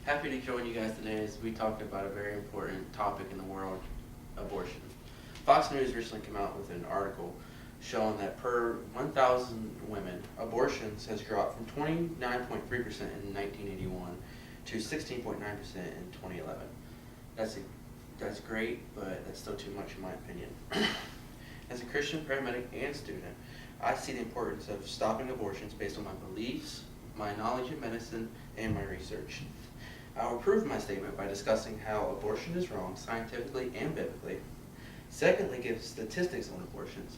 Happy to join you guys today as we talk about a very important topic in the world, abortion. Fox News recently came out with an article showing that per 1,000 women, abortions has dropped from 29.3% in 1981 to 16.9% in 2011. That's great, but that's still too much in my opinion. As a Christian paramedic and student, I see the importance of stopping abortions based on my beliefs, my knowledge of medicine, and my research. I will prove my statement by discussing how abortion is wrong scientifically and biblically. Secondly, give statistics on abortions.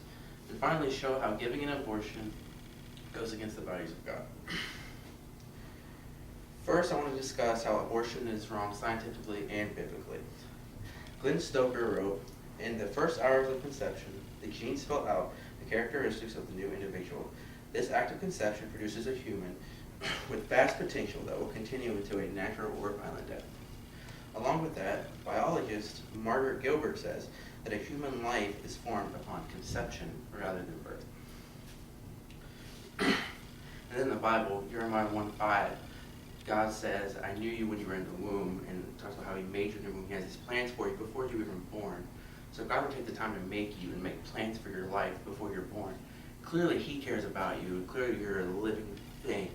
And finally, show how giving an abortion goes against the values of God. First, I want to discuss how abortion is wrong scientifically and biblically. Glenn Stoker wrote, "In the first hours of conception, the genes spell out the characteristics of the new individual. This act of conception produces a human with vast potential that will continue into a natural or violent death." Along with that, biologist Margaret Gilbert says that a human life is formed upon conception rather than birth. And in the Bible, Jeremiah 1:5, God says, "I knew you when you were in the womb," and it talks about how he made you in the womb. He has these plans for you before you were even born. So God would take the time to make you and make plans for your life before you're born. Clearly he cares about you, and clearly you're a living thing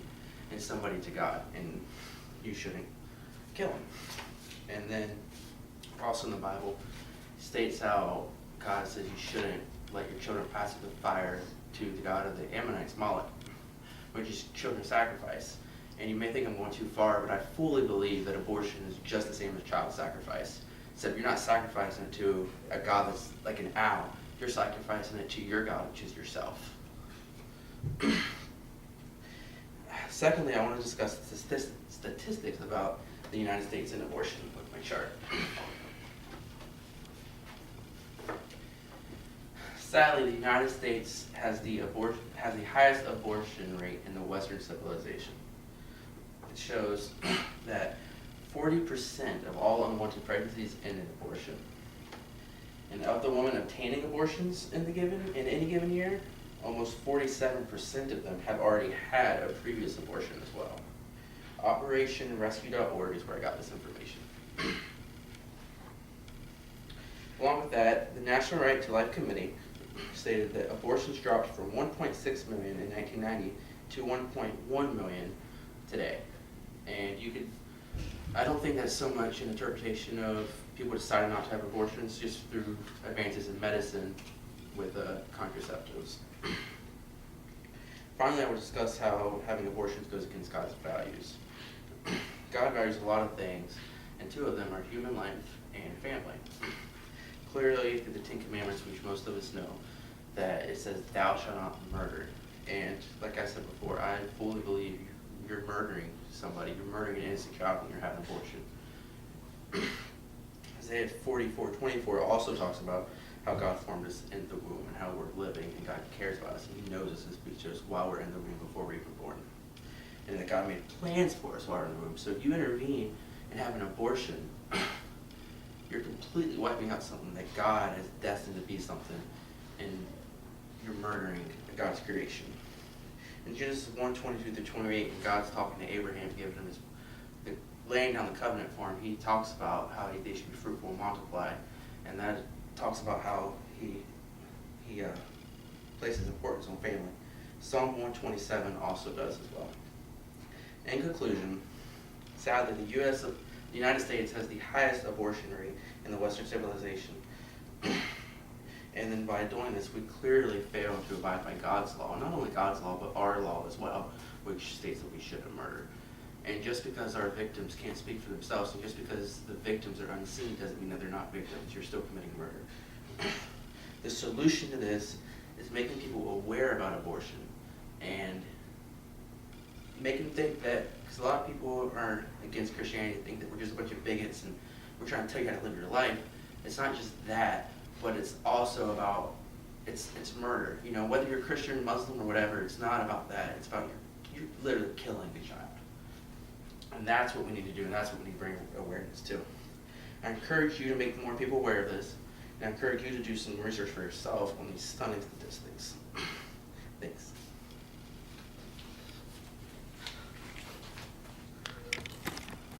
and somebody to God, and you shouldn't kill him. And then also in the Bible states how God says you shouldn't let your children pass through the fire to the god of the Ammonites, Moloch, which is children's sacrifice. And you may think I'm going too far, but I fully believe that abortion is just the same as child sacrifice. Except you're not sacrificing it to a god that's like an owl. You're sacrificing it to your God, which is yourself. Secondly, I want to discuss statistics about the United States and abortion with my chart. Sadly, the United States has the highest abortion rate in the Western civilization. It shows that 40% of all unwanted pregnancies end in abortion. And of the women obtaining abortions in any given year, almost 47% of them have already had a previous abortion as well. OperationRescue.org is where I got this information. Along with that, the National Right to Life Committee stated that abortions dropped from 1.6 million in 1990 to 1.1 million today. And I don't think that's so much an interpretation of people deciding not to have abortions, just through advances in medicine with contraceptives. Finally, I will discuss how having abortions goes against God's values. God values a lot of things, and two of them are human life and family. Clearly, through the Ten Commandments, which most of us know, that it says, "Thou shalt not murder." And like I said before, I fully believe you're murdering somebody. You're murdering an innocent child when you're having an abortion. Isaiah 44:24 also talks about how God formed us in the womb and how we're living, and God cares about us, and he knows us and speaks to us while we're in the womb before we're even born. And that God made plans for us while we're in the womb. So if you intervene and have an abortion, you're completely wiping out something that God has destined to be something, and you're murdering God's creation. In Genesis 1:22-28, when God's talking to Abraham, giving him laying down the covenant for him, he talks about how they should be fruitful and multiply, and that talks about how he places importance on family. Psalm 127 also does as well. In conclusion, sadly, the United States has the highest abortion rate in the Western civilization. And then by doing this, we clearly fail to abide by God's law. Not only God's law, but our law as well, which states that we shouldn't murder. And just because our victims can't speak for themselves, and just because the victims are unseen, doesn't mean that they're not victims. You're still committing murder. The solution to this is making people aware about abortion and make them think that, because a lot of people are against Christianity, think that we're just a bunch of bigots and we're trying to tell you how to live your life. It's not just that, but it's also about, it's murder. You know, whether you're Christian, Muslim, or whatever, it's not about that. It's about you're literally killing a child. And that's what we need to do, and that's what we need to bring awareness to. I encourage you to make more people aware of this, and I encourage you to do some research for yourself on these stunning statistics.